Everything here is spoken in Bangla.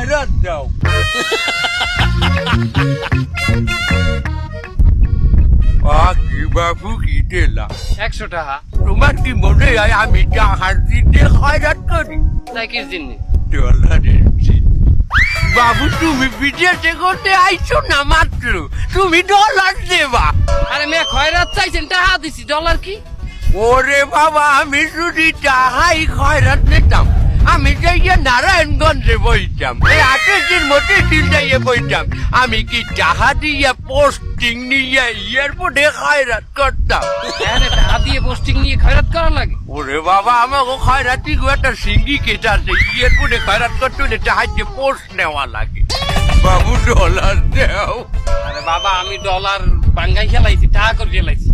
খয়রাত দাও কি বাবু কি দিলা 100 টাকা তোমার কি মনে হয় আমি টাকার দিতে খয়রাত করি তাই কি জন্য ডলারের জিন। বাবু তুমি বিদেশে করতে আইছো না মাত্র তুমি ডলার দেবা আরে মেয়ে খয়রাত চাইছেন টাকা দিছি ডলার কি ওরে বাবা আমি যদি টাকাই খয়রাত নিতাম আমি যাইয়া নারায়ণগঞ্জে বইতাম এই 28 মধ্যে দিন যাইয়ে বইতাম আমি কি টাকা দিয়ে পোস্টিং নিয়ে এয়ারপোর্টে খয়রাত করতাম আরে টাকা দিয়ে পোস্টিং নিয়ে খয়রাত করা লাগে ওরে বাবা আমাকে খয়রাতি গো একটা সিন্ডিকেট আছে এয়ারপোর্টে খয়রাত করতে হলে টাকা পোস্ট নেওয়া লাগে বাবু ডলার দেও আরে বাবা আমি ডলার বাঙ্গাই খেলাইছি টাকা করে খেলাইছি